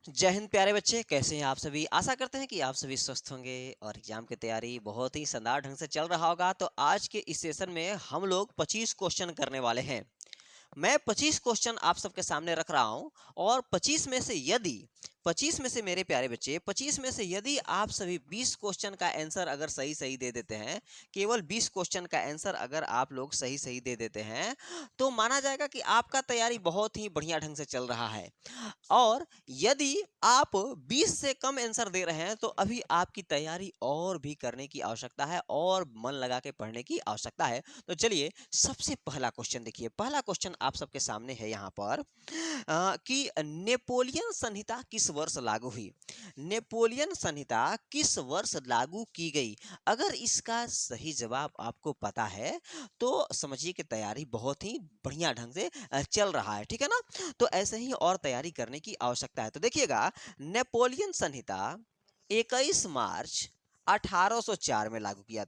जय हिंद प्यारे बच्चे, कैसे हैं आप सभी। आशा करते हैं कि आप सभी स्वस्थ होंगे और एग्जाम की तैयारी बहुत ही शानदार ढंग से चल रहा होगा। तो आज के इस सेशन में हम लोग 25 क्वेश्चन करने वाले हैं। मैं 25 क्वेश्चन आप सबके सामने रख रहा हूं और 25 में से मेरे प्यारे बच्चे 25 में से यदि आप सभी 20 क्वेश्चन का आंसर अगर सही सही दे देते हैं, केवल 20 क्वेश्चन का आंसर अगर आप लोग सही सही दे देते हैं, तो माना जाएगा कि आपका तैयारी बहुत ही बढ़िया ढंग से चल रहा है। और यदि आप 20 से कम आंसर दे रहे हैं, तो अभी आपकी तैयारी और भी करने की आवश्यकता है और मन लगा के पढ़ने की आवश्यकता है। तो चलिए, सबसे पहला क्वेश्चन देखिए। पहला क्वेश्चन आप सबके सामने है यहाँ पर कि नेपोलियन संहिता किस वर्ष लागू हुई। नेपोलियन संहिता किस वर्ष लागू की गई। अगर इसका सही जवाब आपको पता है, तो समझिए कि तैयारी बहुत ही बढ़िया ढंग से चल रहा है, ठीक है ना। तो ऐसे ही और तैयारी करने की आवश्यकता है। तो देखिएगा, नेपोलियन संहिता 21 मार्च 1804 में लागू किया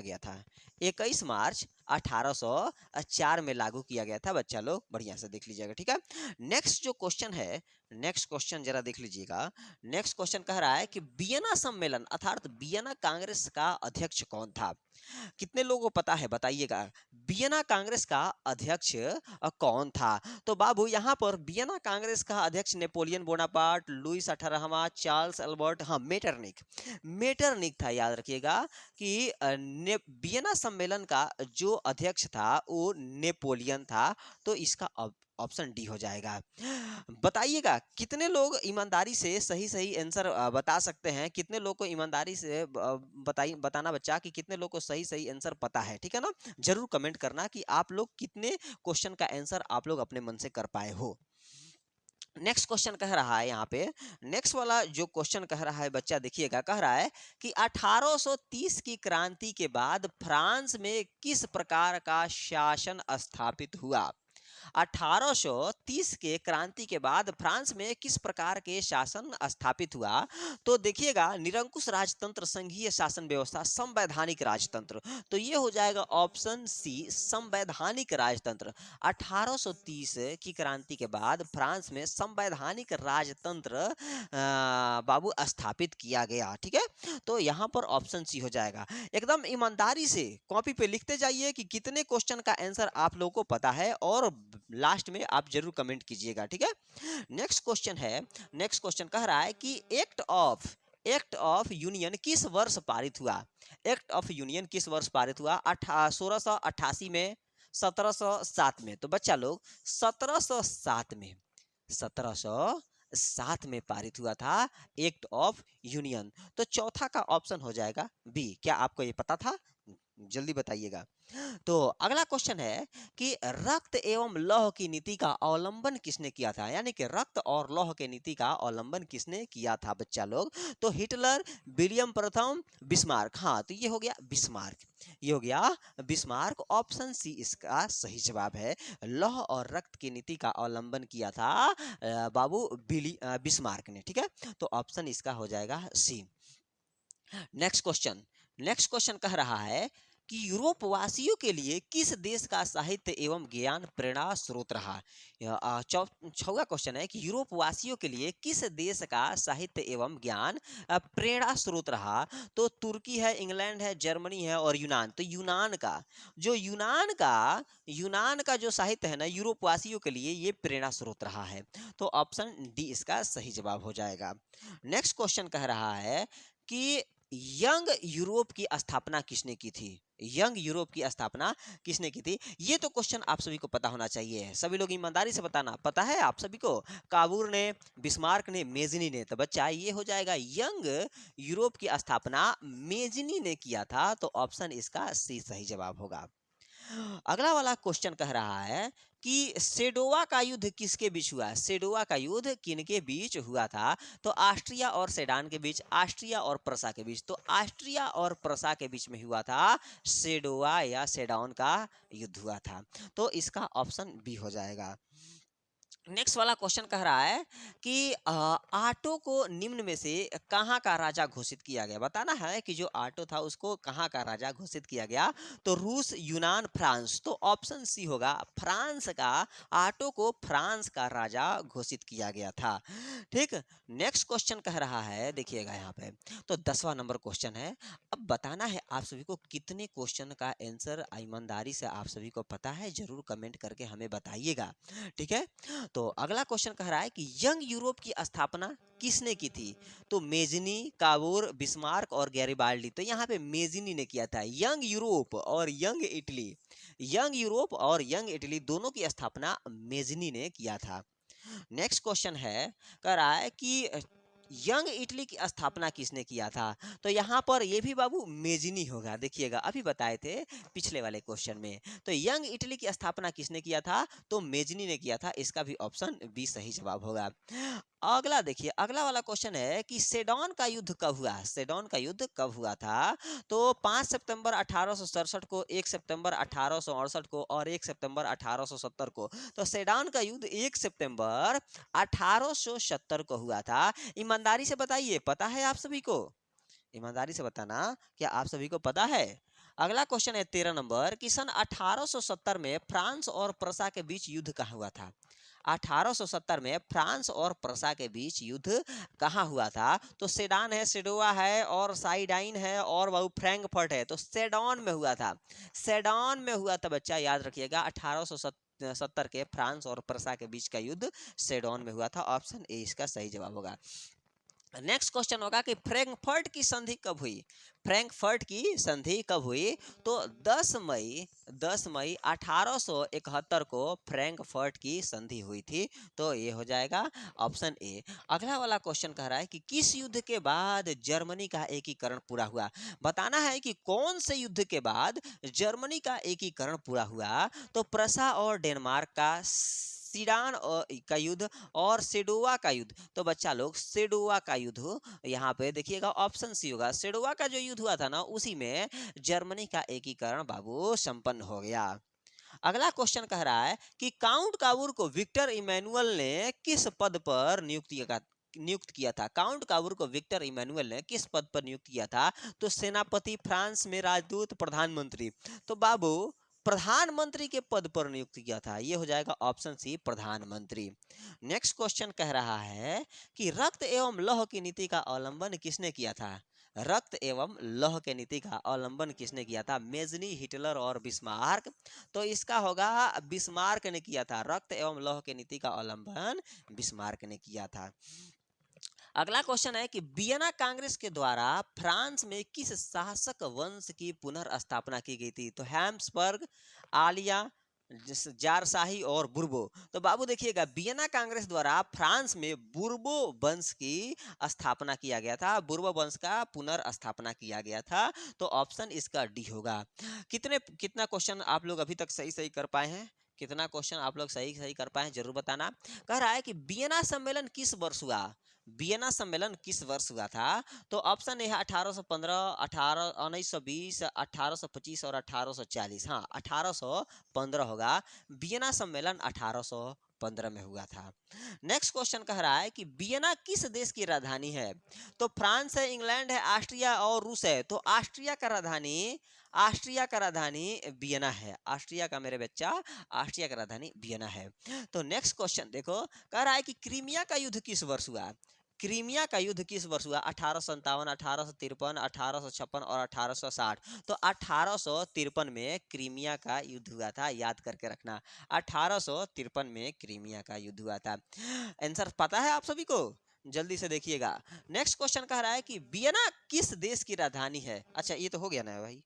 गया था। 21 मार्च 1804 में लागू किया गया था। बच्चा लोग बढ़िया से देख लीजिएगा, ठीक है। नेक्स्ट जो क्वेश्चन है, नेक्स्ट क्वेश्चन जरा देख लीजिएगा। नेक्स्ट क्वेश्चन कह रहा है कि वियना सम्मेलन अर्थात वियना कांग्रेस का अध्यक्ष कौन था। कितने लोगों को पता है बताइएगा, वियना कांग्रेस का अध्यक्ष कौन था। तो बाबू यहाँ पर वियना कांग्रेस का अध्यक्ष नेपोलियन बोनापार्ट, लुइस 18वां, चार्ल्स अल्बर्ट, हाँ मेटरनिख। मेटरनिख था, याद रखिएगा कि वियना सम्मेलन का जो अध्यक्ष था वो नेपोलियन था। तो इसका ऑप्शन डी हो जाएगा। बताइएगा कितने लोग ईमानदारी से सही सही आंसर बता सकते हैं। कितने लोग को ईमानदारी से बताइए, बताना बच्चा कि कितने लोग को सही सही आंसर पता है, ठीक है ना। जरूर कमेंट करना कि आप लोग कितने क्वेश्चन का आंसर आप लोग अपने मन से कर पाए हो। नेक्स्ट क्वेश्चन कह रहा है यहाँ पे, नेक्स्ट वाला जो क्वेश्चन कह रहा है बच्चा देखिएगा, कह रहा है कि 1830 की क्रांति के बाद फ्रांस में किस प्रकार का शासन स्थापित हुआ। 1830 के क्रांति के बाद फ्रांस में किस प्रकार के शासन स्थापित हुआ। तो देखिएगा, निरंकुश राजतंत्र, संघीय शासन व्यवस्था, संवैधानिक राजतंत्र। तो ये हो जाएगा ऑप्शन सी, संवैधानिक राजतंत्र। 1830 की क्रांति के बाद फ्रांस में संवैधानिक राजतंत्र बाबू स्थापित किया गया, ठीक है। तो यहाँ पर ऑप्शन सी हो जाएगा। एकदम ईमानदारी से कॉपी पे लिखते जाइए कि कितने क्वेश्चन का आंसर आप लोगों को पता है और लास्ट में आप जरूर कमेंट कीजिएगा, ठीक है। नेक्स्ट क्वेश्चन है, नेक्स्ट क्वेश्चन कह रहा है कि एक्ट ऑफ यूनियन किस वर्ष पारित हुआ। एक्ट ऑफ यूनियन किस वर्ष पारित हुआ। 1688 में, 1707 में। तो बच्चा लोग 1707 में पारित हुआ था एक्ट ऑफ यूनियन। तो चौथा का ऑप्शन हो जाएगा बी। क्या आपको ये पता था? जल्दी बताइएगा। तो अगला क्वेश्चन है कि रक्त एवं लौह की नीति का अवलंबन किसने किया था। यानी कि रक्त और लौह की नीति का अवलंबन किसने किया था बच्चा लोग। तो हिटलर, विलियम प्रथम, बिस्मार्क। हाँ, तो ये हो गया बिस्मार्क, ये हो गया बिस्मार्क। ऑप्शन सी इसका सही जवाब है। लौह और रक्त की नीति का अवलंबन किया था बाबू बिस्मार्क ने, ठीक है। तो ऑप्शन इसका हो जाएगा सी। नेक्स्ट क्वेश्चन, नेक्स्ट क्वेश्चन कह रहा है कि यूरोप वासियों के लिए किस देश का साहित्य एवं ज्ञान प्रेरणा स्रोत रहा। छठवां क्वेश्चन है कि यूरोप वासियों के लिए किस देश का साहित्य एवं ज्ञान प्रेरणा स्रोत रहा। तो तुर्की है, इंग्लैंड है, जर्मनी है और यूनान। तो यूनान का जो साहित्य है ना, यूरोप वासियों के लिए ये प्रेरणा स्रोत रहा है। तो ऑप्शन डी इसका सही जवाब हो जाएगा। नेक्स्ट क्वेश्चन कह रहा है कि यंग यूरोप की स्थापना किसने की थी। यंग यूरोप की स्थापना किसने की थी। ये तो क्वेश्चन आप सभी को पता होना चाहिए। सभी लोग ईमानदारी से बताना, पता है आप सभी को। काबूर ने, बिस्मार्क ने, मेजनी ने। तो बच्चा ये हो जाएगा, यंग यूरोप की स्थापना मेजनी ने किया था। तो ऑप्शन इसका सी सही जवाब होगा। अगला वाला क्वेश्चन कह रहा है कि सेडोवा का युद्ध किसके बीच हुआ। सेडोवा का युद्ध किनके बीच हुआ था। तो ऑस्ट्रिया और सेडान के बीच, ऑस्ट्रिया और प्रसा के बीच। तो ऑस्ट्रिया और प्रसा के बीच में हुआ था सेडोवा या सेडान का युद्ध हुआ था। तो इसका ऑप्शन बी हो जाएगा। नेक्स्ट वाला क्वेश्चन कह रहा है कि आटो को निम्न में से कहाँ का राजा घोषित किया गया। बताना है कि जो आटो था उसको कहाँ का राजा घोषित किया गया। तो रूस, यूनान, फ्रांस। तो ऑप्शन सी होगा फ्रांस का। आटो को फ्रांस का राजा घोषित किया गया था। ठीक। नेक्स्ट क्वेश्चन कह रहा है, देखिएगा यहाँ पे। तो 10वां नंबर क्वेश्चन है। अब बताना है आप सभी को कितने क्वेश्चन का आंसर ईमानदारी से आप सभी को पता है, जरूर कमेंट करके हमें बताइएगा। ठीक है। तो अगला क्वेश्चन कह रहा है कि यंग यूरोप की स्थापना किसने की थी। तो मेजनी, काबूर, बिस्मार्क और गैरिबाल्डी। तो यहाँ पे मेजनी ने किया था। यंग यूरोप और यंग इटली, यंग यूरोप और यंग इटली दोनों की स्थापना मेजनी ने किया था। नेक्स्ट क्वेश्चन है, कह रहा है कि यंग इटली की स्थापना किसने किया था। तो यहाँ पर ये भी बाबू मेजनी होगा। देखिएगा अभी बताए थे पिछले वाले क्वेश्चन में। तो यंग इटली की स्थापना किसने किया था। तो मेजनी ने किया था। इसका भी ऑप्शन बी सही जवाब होगा। अगला देखिए, अगला वाला क्वेश्चन है कि सेडोन का युद्ध कब हुआ। सेडोन का युद्ध कब हुआ था। तो 5 सितंबर 1867 को, 1 सितंबर 1868 को और 1 सितंबर 1870 को। तो सेडोन का युद्ध 1 सितंबर 1870 को हुआ था। ईमानदारी से बताइए, पता है आप सभी को। ईमानदारी से बताना, क्या आप सभी को पता है। अगला क्वेश्चन है 13 नंबर कि सन 1870 में फ्रांस और प्रसा के बीच युद्ध कहाँ हुआ था। 1870 में फ्रांस और प्रसा के बीच युद्ध कहाँ हुआ था। तो सेडान है, सेडोवा है और साइडाइन है और वो फ्रैंकफर्ट है। तो सेडॉन में हुआ था। सेडॉन में हुआ था बच्चा, याद रखिएगा। 1870 के फ्रांस और प्रसा के बीच का युद्ध सेडॉन में हुआ था। ऑप्शन ए इसका सही जवाब होगा। नेक्स्ट क्वेश्चन होगा कि फ्रैंकफर्ट की संधि कब हुई। फ्रैंकफर्ट की संधि कब हुई। तो 10 मई 1871 को फ्रैंकफर्ट की संधि हुई थी। तो ये हो जाएगा ऑप्शन ए। अगला वाला क्वेश्चन कह रहा है कि किस युद्ध के बाद जर्मनी का एकीकरण पूरा हुआ। बताना है कि कौन से युद्ध के बाद जर्मनी का एकीकरण पूरा हुआ। तो प्रसा और डेनमार्क का, सीडान का युद्ध और सेडोवा का युद्ध। तो बच्चा लोग सेडोवा का युद्ध हो, यहाँ पे देखिएगा ऑप्शन सी होगा। सेडोवा का जो युद्ध हुआ था ना, उसी में जर्मनी का एकीकरण बाबू संपन्न हो गया। अगला क्वेश्चन कह रहा है कि काउंट काबूर को विक्टर इमैनुअल ने किस पद पर नियुक्त किया था। काउंट काबूर को विक्टर इमैनुअल ने किस पद पर नियुक्त किया था। तो सेनापति, फ्रांस में राजदूत, प्रधानमंत्री। तो बाबू प्रधानमंत्री के पद पर नियुक्त किया था। ये हो जाएगा ऑप्शन सी, प्रधानमंत्री। नेक्स्ट क्वेश्चन कह रहा है कि रक्त एवं लौह की नीति का अवलंबन किसने किया था। रक्त एवं लौह के नीति का अवलंबन किसने किया था। मेजनी, हिटलर और बिस्मार्क। तो इसका होगा बिस्मार्क ने किया था। रक्त एवं लौह के नीति का अवलंबन बिस्मार्क ने किया था। अगला क्वेश्चन है कि वियना कांग्रेस के द्वारा फ्रांस में किस शासक वंश की पुनर्स्थापना की गई थी। तो हैम्सबर्ग, आलिया, जारशाही और बुर्बो। तो बाबू देखिएगा, वियना कांग्रेस द्वारा फ्रांस में बुर्बो वंश की स्थापना किया गया था। बुर्बो वंश का पुनर्स्थापना किया गया था। तो ऑप्शन इसका डी होगा। कितना क्वेश्चन आप लोग अभी तक सही सही कर पाए हैं। कितना क्वेश्चन आप लोग सही सही कर पाए हैं, जरूर बताना। कह रहा है कि वियना सम्मेलन किस वर्ष हुआ। वियना सम्मेलन किस वर्ष हुआ था। तो ऑप्शन ए है 1815, 1920, 1825 और 1840। हाँ, 1815 होगा। वियना सम्मेलन 1815 में हुआ था। नेक्स्ट क्वेश्चन कह रहा है कि वियना किस देश की राजधानी है। तो फ्रांस है, इंग्लैंड है, ऑस्ट्रिया और रूस है। तो ऑस्ट्रिया का राजधानी वियना है। ऑस्ट्रिया का मेरे बच्चा, ऑस्ट्रिया का राजधानी वियना है। तो नेक्स्ट क्वेश्चन देखो, कह रहा है कि क्रीमिया का युद्ध किस वर्ष हुआ। क्रीमिया का युद्ध किस वर्ष हुआ। 1857, 1853, 1856 और 1860। तो 1853 में क्रीमिया का युद्ध हुआ था। याद करके रखना, 1853 में क्रीमिया का युद्ध हुआ था। आंसर पता है आप सभी को, जल्दी से देखिएगा। नेक्स्ट क्वेश्चन कह रहा है कि वियना किस देश की राजधानी है। अच्छा, ये तो हो गया ना भाई।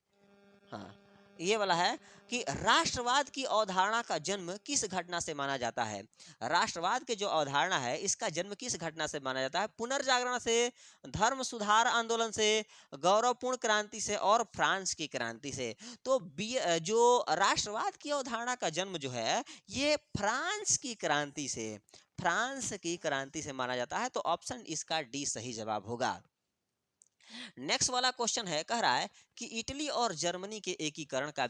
हाँ, ये वाला है कि राष्ट्रवाद की अवधारणा का जन्म किस घटना से माना जाता है। राष्ट्रवाद के जो अवधारणा है, इसका जन्म किस घटना से माना जाता है। पुनर्जागरण से, धर्म सुधार आंदोलन से, गौरवपूर्ण क्रांति से और फ्रांस की क्रांति से। तो जो राष्ट्रवाद की अवधारणा का जन्म जो है, ये फ्रांस की क्रांति से, फ्रांस की क्रांति से माना जाता है। तो ऑप्शन इसका डी सही जवाब होगा। नेक्स्ट वाला क्वेश्चन है, कह रहा है कि इटली और जर्मनी के एकीकरण का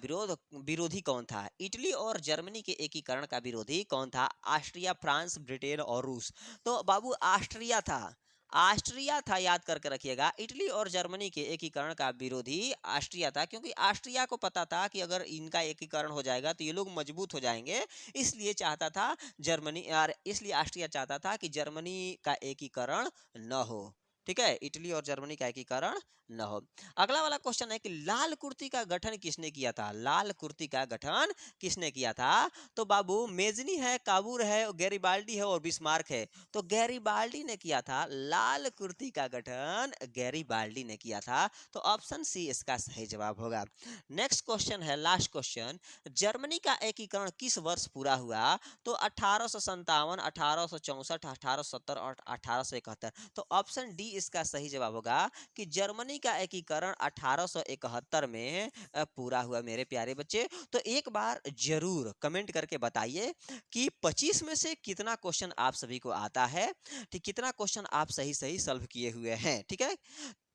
विरोधी कौन था? इटली और जर्मनी के एकीकरण का विरोधी कौन था? ऑस्ट्रिया, फ्रांस, ब्रिटेन और रूस। तो बाबू ऑस्ट्रिया था। ऑस्ट्रिया था, याद करके रखिएगा। इटली और जर्मनी के एकीकरण का विरोधी ऑस्ट्रिया था, क्योंकि ऑस्ट्रिया को पता था कि अगर इनका एकीकरण हो जाएगा तो ये लोग मजबूत हो जाएंगे। इसलिए चाहता था जर्मनी, और इसलिए ऑस्ट्रिया चाहता था कि जर्मनी का एकीकरण न हो। ठीक है, इटली और जर्मनी का एकीकरण न हो। अगला वाला क्वेश्चन है कि लाल कुर्ती का गठन किसने किया था? लाल कुर्ती का गठन किसने किया था? तो बाबू मेजनी है, काबूर है, गैरिबाल्डी है और बिस्मार्क है। तो गैरिबाल्डी ने किया था लाल कुर्ती का गठन, गैरिबाल्डी ने किया था। तो ऑप्शन सी इसका सही जवाब होगा। नेक्स्ट क्वेश्चन है, लास्ट क्वेश्चन, जर्मनी का एकीकरण किस वर्ष पूरा हुआ? तो 1857, 1864, 1870 और 1871। तो ऑप्शन डी इसका सही जवाब होगा कि जर्मनी का एकीकरण 1871 में पूरा हुआ मेरे प्यारे बच्चे। तो एक बार जरूर कमेंट करके बताइए कि 25 में से कितना क्वेश्चन आप सभी को आता है, ठीक, कितना क्वेश्चन आप सही सही सॉल्व किए हुए हैं। ठीक है,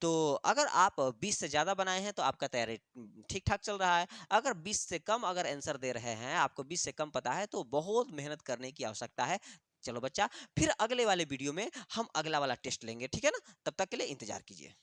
तो अगर आप 20 से ज़्यादा बनाए हैं तो आपका तैयारी ठीक ठाक चल रहा है। अगर 20 से कम अगर आंसर दे रहे हैं, आपको 20 से कम पता है, तो बहुत मेहनत करने की आवश्यकता है। चलो बच्चा, फिर अगले वाले वीडियो में हम अगला वाला टेस्ट लेंगे, ठीक है ना? तब तक के लिए इंतजार कीजिए।